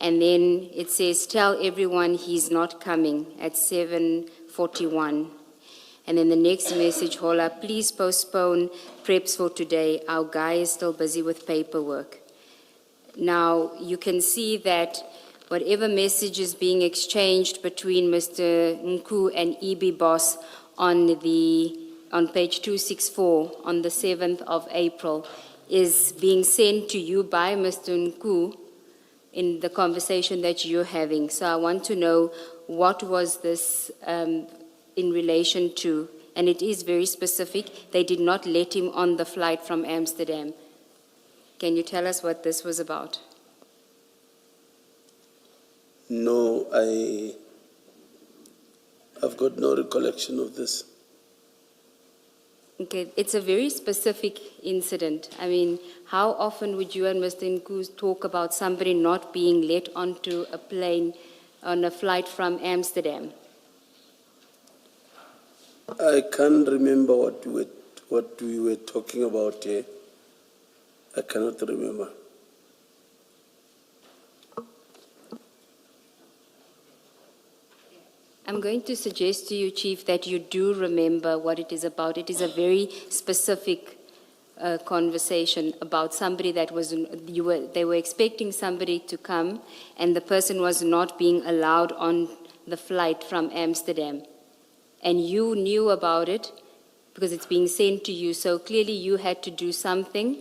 And then it says, tell everyone he's not coming at 7:41. And then the next message, Hola, please postpone preps for today. Our guy is still busy with paperwork. Now, you can see that whatever message is being exchanged between Mr. Nku and EB Boss on page 264 on the 7th of April is being sent to you by Mr. Nku in the conversation that you're having. So I want to know what was this in relation to, and it is very specific. They did not let him on the flight from Amsterdam. Can you tell us what this was about? No, I've got no recollection of this. Okay, it's a very specific incident. I mean, how often would you and Mr. Nku talk about somebody not being let onto a plane on a flight from Amsterdam? I can't remember what we were talking about here. I cannot remember. I'm going to suggest to you, Chief, that you do remember what it is about. It is a very specific conversation about somebody that they were expecting somebody to come, and the person was not being allowed on the flight from Amsterdam. And you knew about it because it's being sent to you. So clearly you had to do something,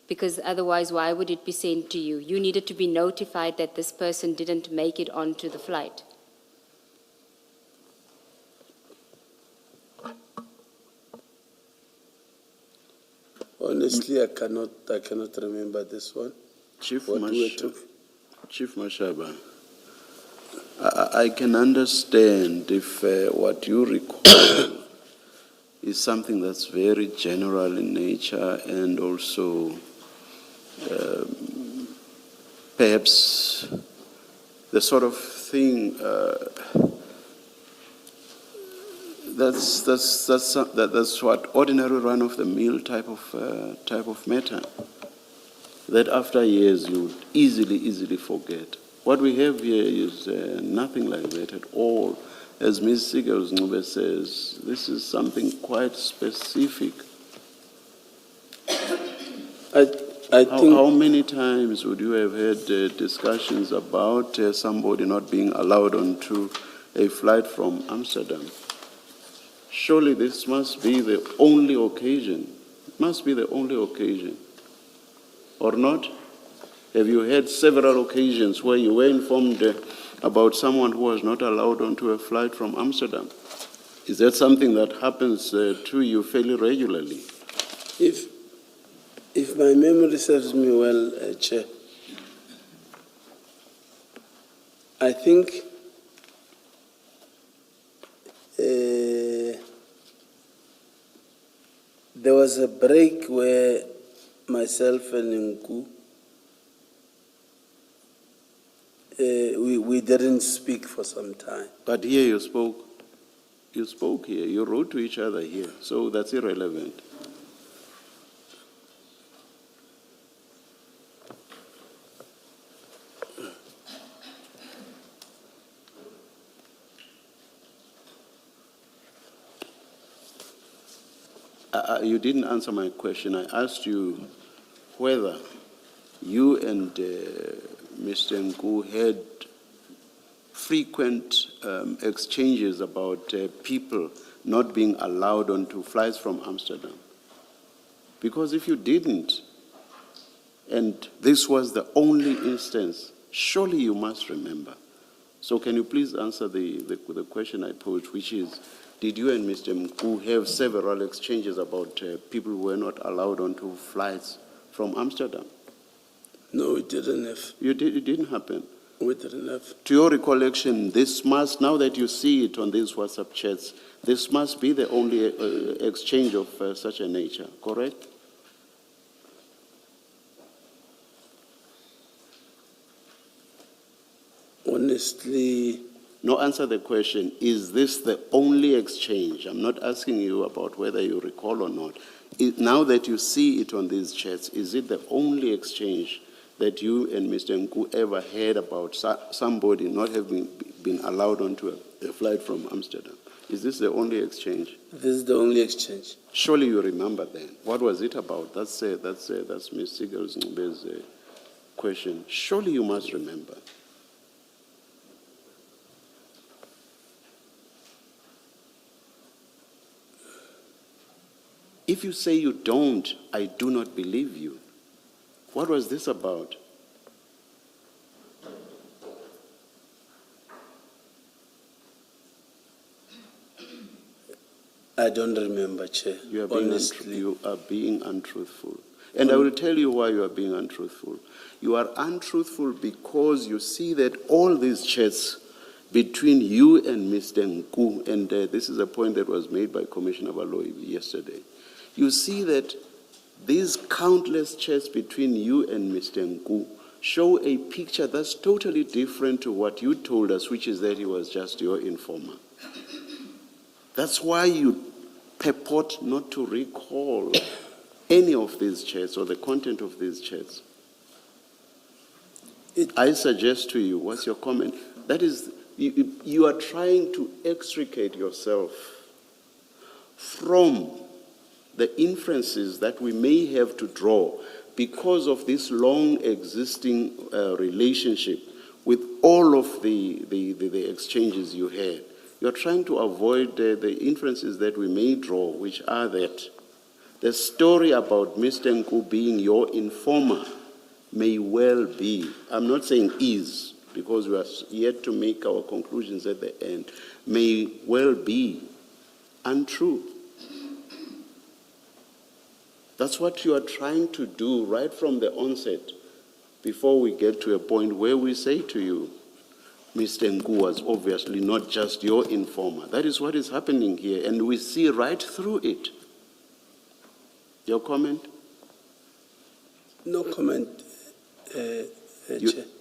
because otherwise why would it be sent to you? You needed to be notified that this person didn't make it onto the flight. Honestly, I cannot remember this one. Chief Mashaba, I can understand if what you recall is something that's very general in nature, and also perhaps the sort of thing that's what ordinary run-of-the-mill type of matter that after years you would easily forget. What we have here is nothing like that at all. As Ms. Sigels-Ncube says, this is something quite specific. I think. How many times would you have had discussions about somebody not being allowed onto a flight from Amsterdam? Surely this must be the only occasion. It must be the only occasion. Or not? Have you had several occasions where you were informed about someone who was not allowed onto a flight from Amsterdam? Is that something that happens to you fairly regularly? If my memory serves me well, Chair, I think there was a break where myself and Nku, we didn't speak for some time. But here you spoke. You spoke here. You wrote to each other here. So that's irrelevant. You didn't answer my question. I asked you whether you and Mr. Nku had frequent exchanges about people not being allowed onto flights from Amsterdam. Because if you didn't, and this was the only instance, surely you must remember. So can you please answer the question I posed, which is, did you and Mr. Nku have several exchanges about people who were not allowed onto flights from Amsterdam? No, it didn't have. It didn't happen? It didn't have. To your recollection, this must, now that you see it on these WhatsApp chats, this must be the only exchange of such a nature, correct? Honestly, no, answer the question. Is this the only exchange? I'm not asking you about whether you recall or not. Now that you see it on these chats, is it the only exchange that you and Mr. Nku ever heard about somebody not having been allowed onto a flight from Amsterdam? Is this the only exchange? This is the only exchange. Surely you remember then. What was it about? That's Ms. Sigel's question. Surely you must remember. If you say you don't, I do not believe you. What was this about? I don't remember, Chair. You Honestly. you are being untruthful. And I will tell you why you are being untruthful. You are untruthful because you see that all these chats between you and Mr. Nku, and this is a point that was made by Commissioner Baloyi yesterday, you see that these countless chats between you and Mr. Nku show a picture that's totally different to what you told us, which is that he was just your informer. That's why you purport not to recall any of these chats or the content of these chats. I suggest to you, what's your comment? That is, you are trying to extricate yourself from the inferences that we may have to draw because of this long existing relationship with all of the exchanges you had. You're trying to avoid the inferences that we may draw, which are that the story about Mr. Nku being your informer may well be, I'm not saying is, because we are yet to make our conclusions at the end, may well be untrue. That's what you are trying to do right from the onset, before we get to a point where we say to you, Mr. Nku was obviously not just your informer. That is what is happening here, and we see right through it. Your comment? No comment, Chair.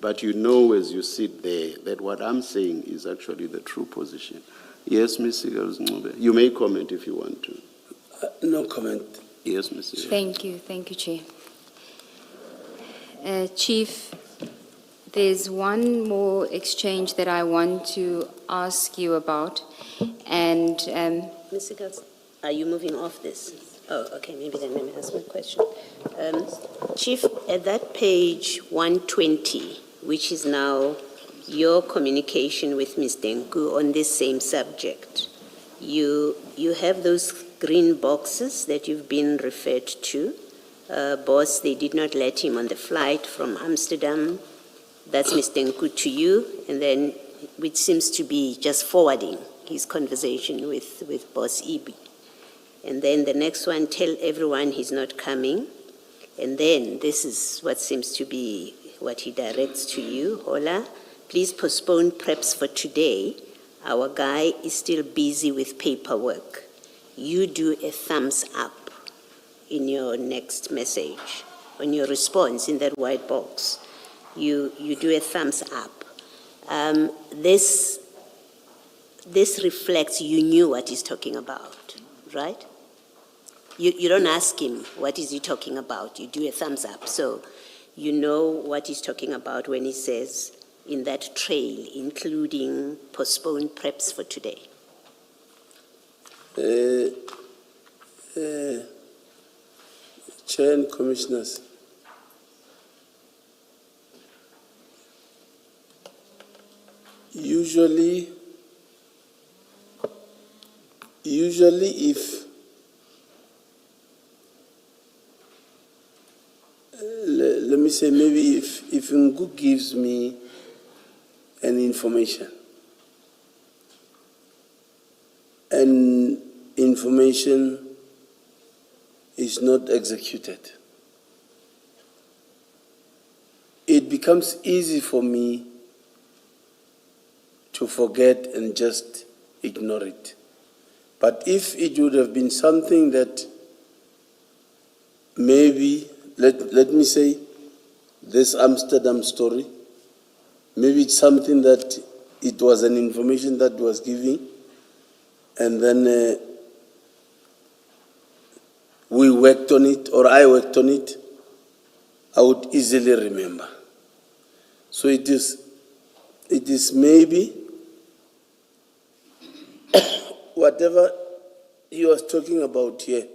But you know as you sit there that what I'm saying is actually the true position. Yes, Ms. Sigels, you may comment if you want to. No comment. Yes, Ms. Sigels. Thank you, Chair. Chief, there's one more exchange that I want to ask you about, and Ms. Siegels, are you moving off this? Oh, okay, maybe then let me ask my question. Chief, at that page 120, which is now your communication with Mr. Nku on this same subject, you have those green boxes that you've been referred to. Boss, they did not let him on the flight from Amsterdam. That's Mr. Nku to you, and then which seems to be just forwarding his conversation with Boss Ibi. And then the next one, tell everyone he's not coming. And then this is what seems to be what he directs to you. Hola, please postpone preps for today. Our guy is still busy with paperwork. You do a thumbs up in your next message, on your response in that white box. You do a thumbs up. This reflects you knew what he's talking about, right? You don't ask him, what is he talking about? You do a thumbs up. So you know what he's talking about when he says, in that trail, including postponed preps for today. Chair and Commissioners, usually if let me say, maybe if Nku gives me an information, and information is not executed, it becomes easy for me to forget and just ignore it. But if it would have been something that maybe, let me say, this Amsterdam story, maybe it's something that it was an information that was given, and then we worked on it, or I worked on it, I would easily remember. So it is maybe whatever he was talking about here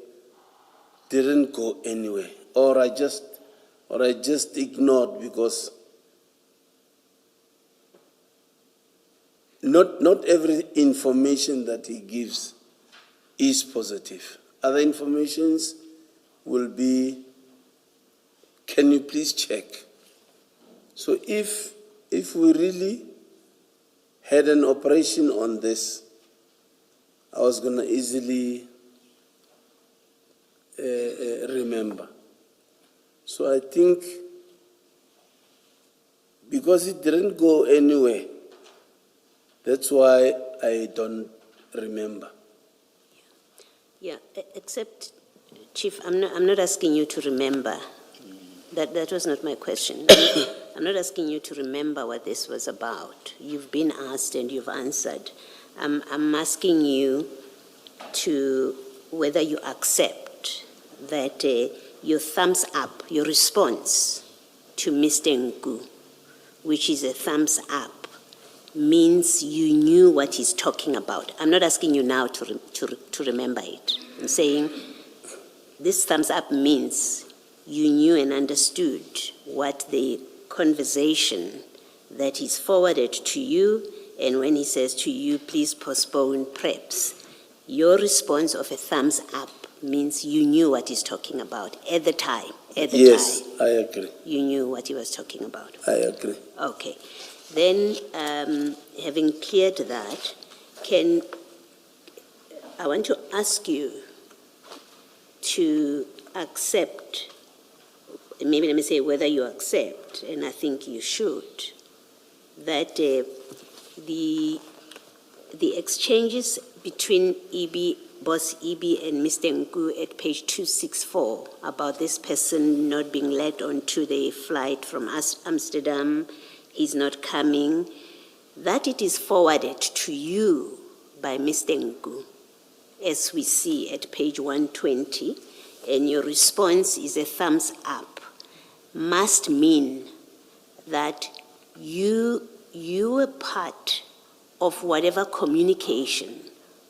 didn't go anywhere, or I just ignored, because not every information that he gives is positive. Other informations will be, can you please check? So if we really had an operation on this, I was going to easily remember. So I think because it didn't go anywhere, that's why I don't remember. Yeah, except, Chief, I'm not asking you to remember. That was not my question. I'm not asking you to remember what this was about. You've been asked and you've answered. I'm asking you to whether you accept that your thumbs up, your response to Mr. Nku, which is a thumbs up, means you knew what he's talking about. I'm not asking you now to remember it. I'm saying this thumbs up means you knew and understood what the conversation that he's forwarded to you, and when he says to you, please postpone preps, your response of a thumbs up means you knew what he's talking about at the time. Yes, I agree. You knew what he was talking about. I agree. Okay. Then, having cleared that, I want to ask you to accept, maybe let me say whether you accept, and I think you should, that the exchanges between Boss EB and Mr. Nku at page 264 about this person not being led onto the flight from Amsterdam, he's not coming, that it is forwarded to you by Mr. Nku, as we see at page 120, and your response is a thumbs up, must mean that you were part of whatever communication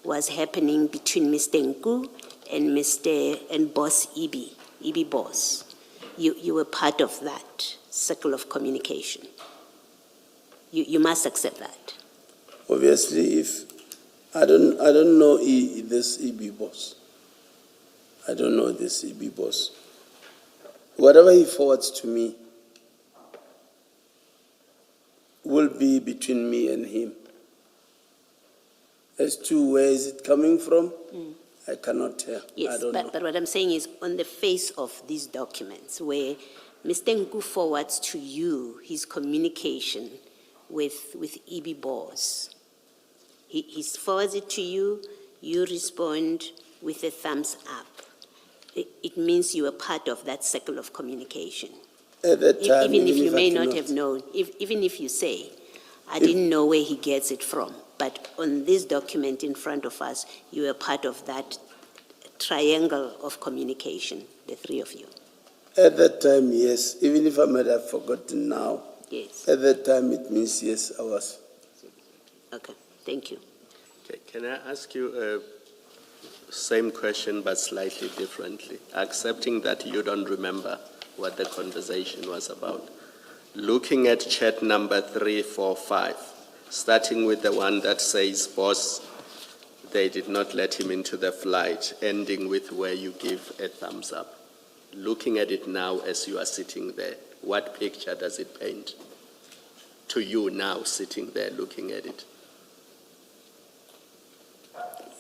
was happening between Mr. Nku and Boss EB Boss. You were part of that circle of communication. You must accept that. Obviously, if I don't know this EB Boss. I don't know this EB Boss. Whatever he forwards to me will be between me and him. As to where is it coming from, I cannot tell. Yes, I don't know. But what I'm saying is on the face of these documents where Mr. Nku forwards to you his communication with EB Boss, he forwards it to you, you respond with a thumbs up. It means you were part of that circle of communication. At that time, Even if you I may cannot- not have known, even if you say, I didn't know where he gets it from, but on this document in front of us, you were part of that triangle of communication, the three of you. At that time, yes. Even if I might have forgotten now, Yes. at that time it means yes, I was. Okay, thank you. Okay, can I ask you a same question but slightly differently? Accepting that you don't remember what the conversation was about. Looking at chat number 345, starting with the one that says, boss, they did not let him into the flight, ending with where you give a thumbs up. Looking at it now as you are sitting there, what picture does it paint to you now sitting there looking at it?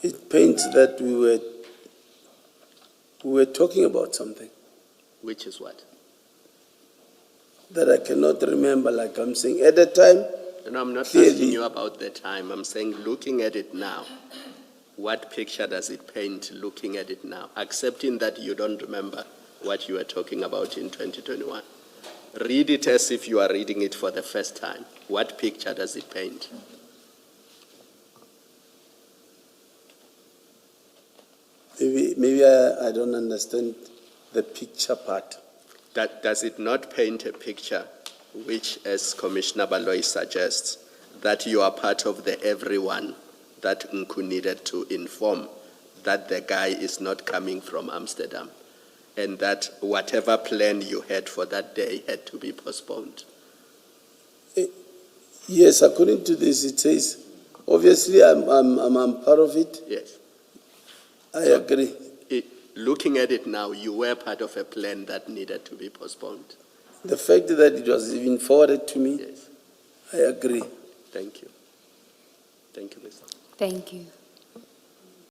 It paints that we were talking about something Which is what? that I cannot remember, like I'm saying. At the time, No, I'm not clearly, asking you about the time. I'm saying looking at it now. What picture does it paint looking at it now? Accepting that you don't remember what you were talking about in 2021. Read it as if you are reading it for the first time. What picture does it paint? maybe I don't understand the picture part. Does it not paint a picture which, as Commissioner Baloy suggests, that you are part of the everyone that Nku needed to inform that the guy is not coming from Amsterdam, and that whatever plan you had for that day had to be postponed. Yes, according to this, it says, obviously I'm part of it. Yes. I agree. Looking at it now, you were part of a plan that needed to be postponed. The fact that it was even forwarded to me, Yes. I agree. Thank you. Thank you, Mr. Thank you.